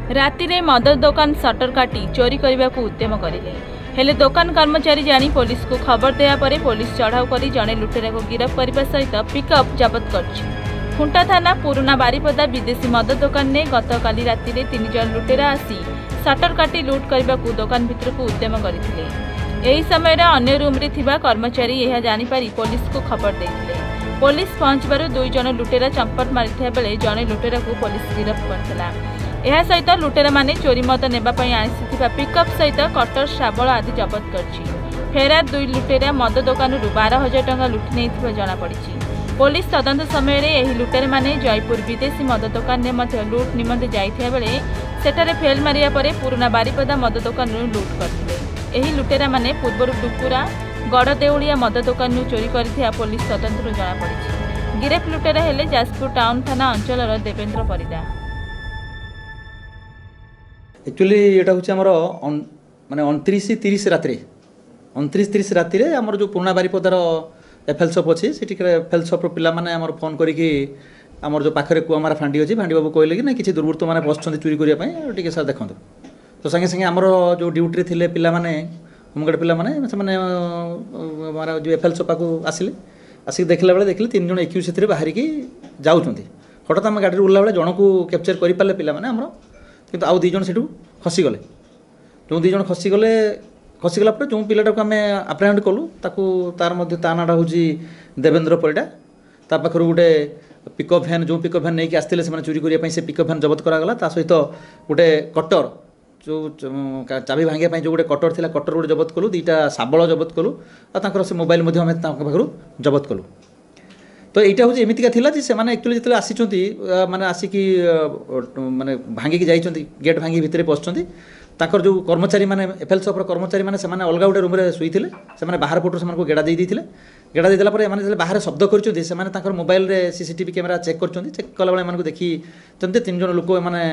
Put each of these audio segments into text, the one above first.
रातिरे मद दुकान सटर काटी चोरी करने को उद्यम करें हेले दुकान कर्मचारी जानी पुलिस को खबर देया परे पुलिस चढ़ाऊ कर जड़े लुटेरा को गिरफ्त करने सहित पिकअप जबत कर खुंटा थाना पुराना बारिपदा विदेशी मद दुकान ने गतकाली राति 3 जन लुटेरा आसी सटर काटी लुट करने को दुकान भितर को उद्यम करते यही समय अन्य रूम रे थिबा कर्मचारी यह जानीपारी पुलिस को खबर देते पुलिस पहुंचबार 2 जन लुटेरा चंपट मारिथा बेले जड़े लुटेरा को पुलिस गिरफ्त करथिला। यह सहित लुटेरा माने चोरी मद नेबापई आसिथिबा पिकअप सहित कटर शाबल आदि जबत करछि। फेरार 2 लुटेरा मद दुकान 12,000 टंका लुटि नेथिबा जଣା पड़िछि। पुलिस तदंत समय रे एही लुटेरा माने जयपुर विदेशी मद दुकान ने मध्य लुट निमंते जाइथिया बेले सेठारे फेल मारिया परे पुराना बारिपदा मद दुकान लुट करथिले। एही लुटेरा माने पूर्व डुकुरा गड़देउलिया मद दुकान चोरी करथिया पुलिस तदंत जଣା पड़िछि। गिरफ्त लुटेरा हेले जाजपुर टाउन थाना अंचलर देवेंद्र परिडा। एक्चुअली यहाँ हूँ माने 29-30 राति 29-30 राति आमर जो पुराना बारिपदार एफएल शॉप अच्छी से एफएल शॉप पिला माने आमर फोन करिकी आमर जो पाखरे कुआमारा फांडी अच्छी फांडी बाबू कहले कि ना किसी दुर्वृत्त मैंने बसुँच चोरी करने सर देखो तो संगे संगे आमर जो ड्यूटी थे पिला माने होमगार्ड पिला माने जो एफएल शॉप को आसिले आसिक देखला बेले देखले 3 जन एक्यूज से बाहरिकी जाऊँच हठात आम गाड़ी उल्ला बेले जन को कैप्चर कर पारे पिला माने आमर किंतु आउ 2 जन से खसीगले जो 2 जन खसीगला जो पिलाटा को आम आप्रेहेंड कलु तार मध्य ता नाटा हूँ देवेंद्र परिडा ता पाखर गोटे पिकअप भैन जो पिकअप भैन नहीं आसते से चोरी करने से पिकअप भैन जबत करागला ता सहित गोटे कटर जो चाबी भांगे जो गोटे कटर थिला कटर गोटे जबत कलु 2टा शाबल जबत कलु और से मोबाइल आम पाखर जबत कलु। तो यहाँ हूँ एमतीका थिला जे सेमाने एक्चुअली जिते आसी माने आसिकी माने भांगिकी जाइछन्ती गेट भांगी भितर पसुँच ताकर जो कर्मचारी माने एफएल शॉप कर्मचारी माने सेमाने अलग गोटे रूम रे शुईथिले सेमाने बाहर पटु सेमानको गेड़ा देई दिथिले गेड़ा देला परे एमाने बाहर शब्द करछन्ती सेमाने ताकर मोबाइल रे सीसीटीवी कैमरा चेक करछन्ती चेक कला बेले एमानको देखि चन्ते 3 जन लोक एमाने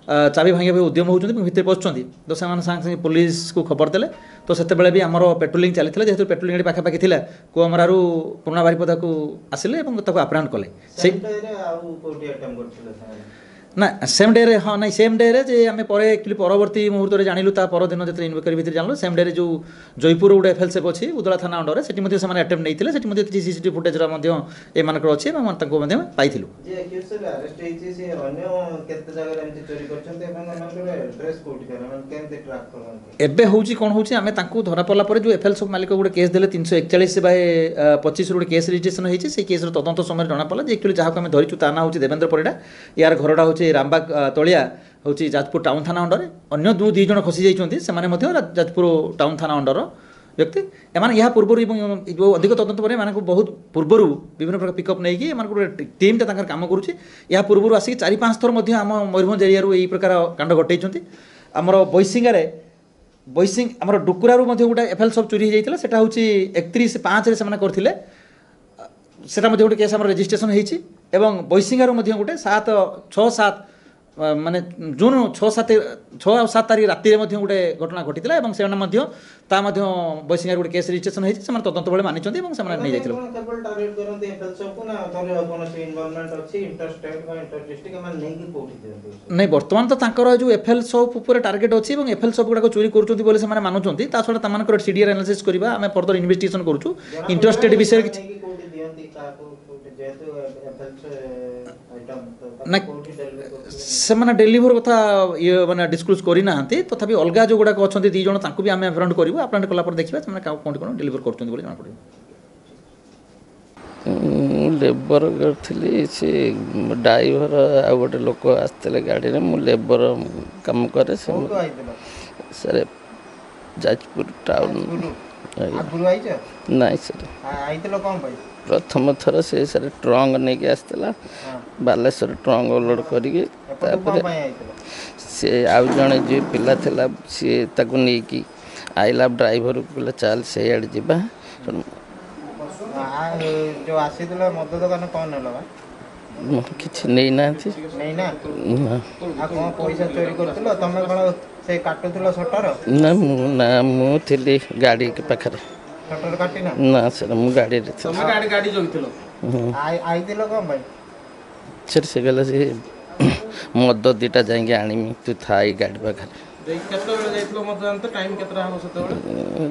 चाबी भांगे उद्यम होउछन्ती भितर पसुँच तो सेमाने संग संग पुलिस को खबर देले तो सेते बेले भी हमर पेट्रोलिंग चलीथिले जेहेतु पेट्रोलिंग गाड़ी पाखा पाखी थिला कुआमरारू पुराना बारिपदा को आसिले एवं ताको अपरांड कले से ना सेम डे रे हाँ ना सेम डे रे जे आम एक्चुअली परवर्ती मुहूर्त में जानलु ता परदिन जो इनक्वारी भितर जानलु सेम डे रे जो जयपुर गोटे एफएल शॉप अच्छी उदला थाना अंडर से अटेम्प्ट नहीं थे सीसीटीवी फुटेज एमानकर अच्छी पाइलु। एबे हूँ कौन हूँ आम धरा पड़ापर जो एफएल शॉप मालिक गोटे केस देले 341/25 गोटे केस रजिस्ट्रेशन होती से केस तदंत समय जना पड़ा एक्चुअली जहाँ को आम धरीचु ता ना हूँ देवेंद्र परिडा यार घरटा हूँ रामबाग तलिया हूँ जाजपुर टाउन थाना अंडर अन्य 2 जन खसी जाइए जाजपुर टाउन थाना अंडर व्यक्ति एमाने यहाँ पूर्व जो अधिक तदंत पर एम बहुत पूर्वर विभिन्न प्रकार पिकअप नहीं गोटे टीम टा काम करुँच या पूर्व आसिक 4-5 थर आम मयूरभंज एरिया यही प्रकार कांड घटाई आमर बैसिंगारे बैसिंग आमर डुकुरारू गोटे एफएल शॉप चोरी होता है हूँ 31/5 से करते सेटा गोटे केस आम रेजिस्ट्रेशन होती एवं बैसिंगारू गोटे 6-7 माने जून 6-7 तारीख राति गोटे घटना घटी से बैसिंगार गोटे केस रजिस्ट्रेशन होती तदंत बेले मानी नहीं जाते नहीं बर्तमान तो जो एफएल शॉप टार्गेट अच्छी एफएल शॉप गुड़ा चोरी कर मानुंट ता छड़ा सीडीआर एनालिसिस करवा आम फर्दर इन्वेस्टिगेशन करूँ इंटरेस्टेड विषय ना से मैंने डेलीभर कथा ये मैंने डिस्क्लोज करना तथापि अलग जो गुड़ाक अच्छा 2 जन भी आम अपरांड करूँ अपरांड कलापर देखा से कौन कौन डेलीभर कर जना पड़े लेबर करी से ड्राइवर आ गोटे लोक आसते गाड़ी में मु लेबर काम करे सर जाजपुर टाउन ना सर प्रथम थर से सर ट्रंक नहीं आसला बालेश्वर ट्रंक लोड करके से आउ जड़े जो पिला थिला सी ताकू नहीं आइला ड्राइवर को चल से आड़ जा जो आसीला मद दुकान कौन है किसी नहीं ना पैसा चोरी करथिलो तमे कोन से काटुथिलो शटर ना मु थिली गाड़ी के पाखरे शटर काटी ना सर मु गाड़ी रे गाड़ी जोइथिलो आई दिलो कोन भाई सर से गला से ମଦ ଦୁଇଟା ଯାଇକି ଆଣିମି ତୁ ଥାଇ ଗାଡ଼ି ପାଖରେ। କେତେବେଳେ ଯାଇଥିଲ ମଦ ଆଣିତେ? ଟାଇମ୍ କେତେଟା ହେବ ସେତେବେଳେ?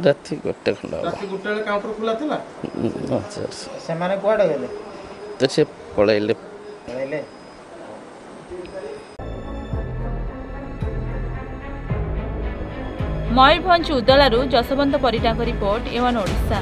ରାତି 1 ଖଣ୍ଡ ହେବ। ରାତି 1 ବେଳେ କାଉଣ୍ଟର ଖୋଲା ଥିଲା? ଆଚ୍ଛା। ସେମାନେ କୁଆଡ଼େ ଗଲେ? ତ ସେ ପଳେଇଲେ। ମୟୂରଭଞ୍ଜ ଉଦଳାରୁ ଯଶବନ୍ତ ପରିଡ଼ାଙ୍କ ରିପୋର୍ଟ, A1 ଓଡ଼ିଶା।